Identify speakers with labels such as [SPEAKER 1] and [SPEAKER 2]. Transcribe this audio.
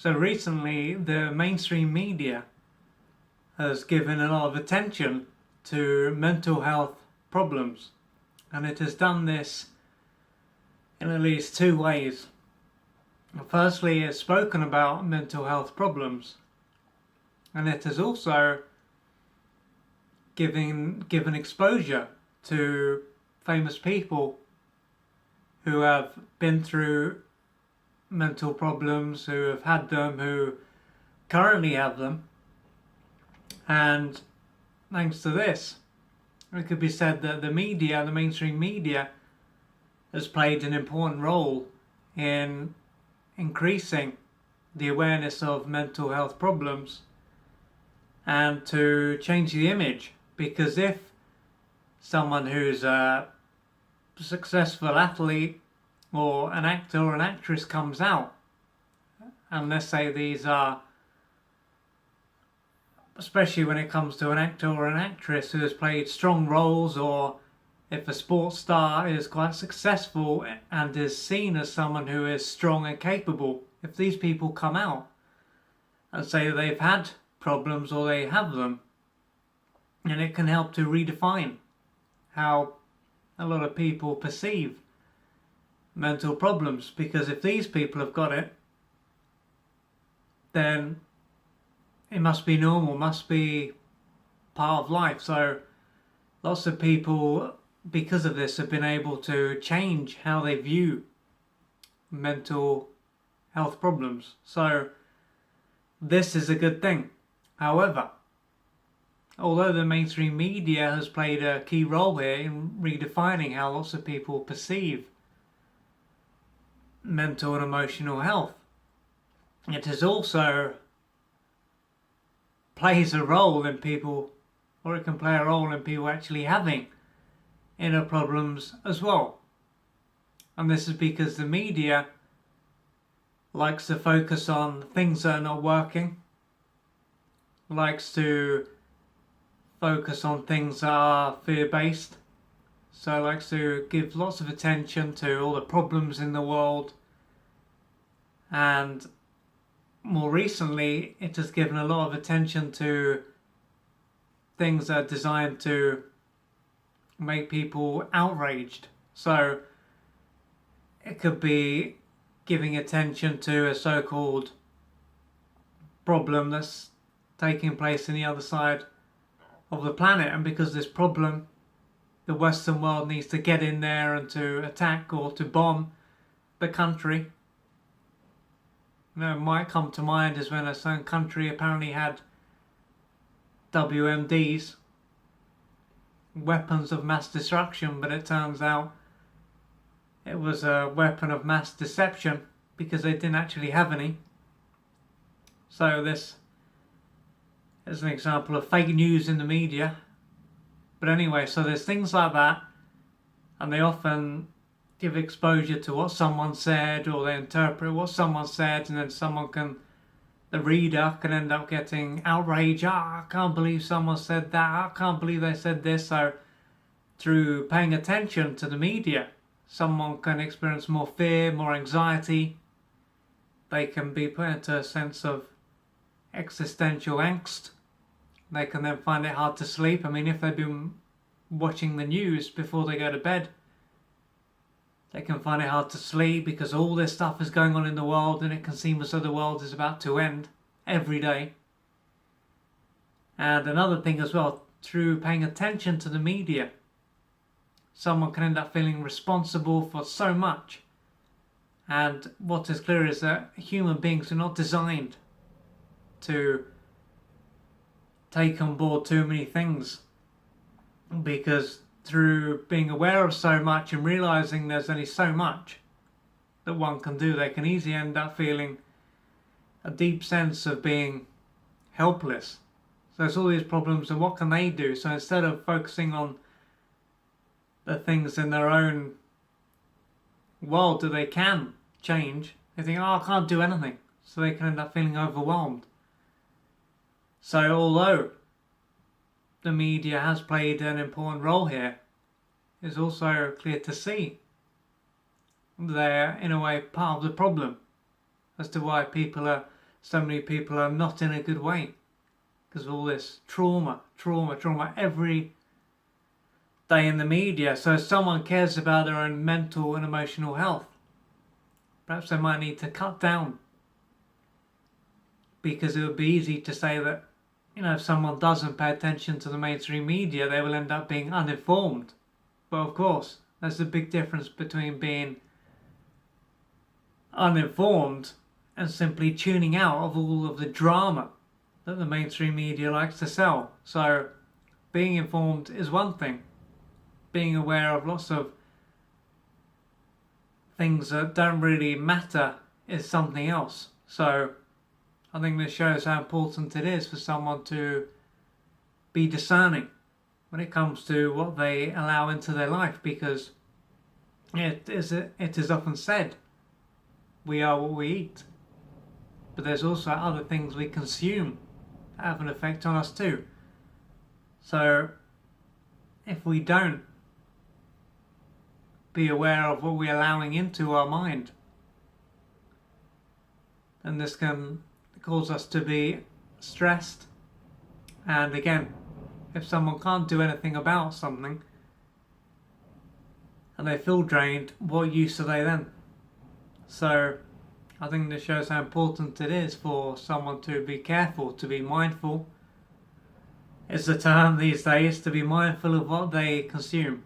[SPEAKER 1] So recently, the mainstream media has given a lot of attention to mental health problems, and it has done this in at least two ways. Firstly, it's spoken about mental health problems, and it has also given exposure to famous people who have been through mental problems, who have had them, who currently have them. And thanks to this, it could be said that the media, the mainstream media, has played an important role in increasing the awareness of mental health problems and to change the image. Because if someone who's a successful athlete or an actor or an actress comes out, and let's say these are, especially when it comes to an actor or an actress who has played strong roles, or if a sports star is quite successful and is seen as someone who is strong and capable, if these people come out and say that they've had problems or they have them, and it can help to redefine how a lot of people perceive mental problems. Because if these people have got it, then it must be normal, must be part of life. So lots of people, because of this, have been able to change how they view mental health problems. So this is a good thing. However, although the mainstream media has played a key role here in redefining how lots of people perceive mental and emotional health, it has also plays a role in people, or it can play a role in people actually having inner problems as well. And this is because the media likes to focus on things that are not working, likes to focus on things that are fear-based, so likes to give lots of attention to all the problems in the world. And more recently, it has given a lot of attention to things that are designed to make people outraged. So it could be giving attention to a so-called problem that's taking place in the other side of the planet, and because this problem, the Western world needs to get in there and to attack or to bomb the country. Might come to mind is when a certain country apparently had WMDs, weapons of mass destruction, but it turns out it was a weapon of mass deception because they didn't actually have any. So this is an example of fake news in the media. But anyway, so there's things like that, and they often give exposure to what someone said, or they interpret what someone said, and then the reader can end up getting outraged. I can't believe someone said that. I can't believe they said this. So through paying attention to the media, someone can experience more fear, more anxiety. They can be put into a sense of existential angst. They can then find it hard to sleep. I mean, if they've been watching the news before they go to bed, they can find it hard to sleep because all this stuff is going on in the world, and it can seem as though the world is about to end every day. And another thing as well, through paying attention to the media, someone can end up feeling responsible for so much. And what is clear is that human beings are not designed to take on board too many things, because through being aware of so much and realizing there's only so much that one can do, they can easily end up feeling a deep sense of being helpless. So there's all these problems, and what can they do? So instead of focusing on the things in their own world that they can change, they think, I can't do anything. So they can end up feeling overwhelmed. So although the media has played an important role here, it's also clear to see they're in a way part of the problem as to why people are so many people are not in a good way because of all this trauma every day in the media. So if someone cares about their own mental and emotional health, perhaps they might need to cut down, because it would be easy to say that, if someone doesn't pay attention to the mainstream media, they will end up being uninformed. But of course, there's a big difference between being uninformed and simply tuning out of all of the drama that the mainstream media likes to sell. So being informed is one thing. Being aware of lots of things that don't really matter is something else. So I think this shows how important it is for someone to be discerning when it comes to what they allow into their life, because it is often said, we are what we eat. But there's also other things we consume that have an effect on us too. So if we don't be aware of what we're allowing into our mind, then this can cause us to be stressed. And again, if someone can't do anything about something and they feel drained, what use are they then? So I think this shows how important it is for someone to be careful, to be mindful. It's the term these days, to be mindful of what they consume.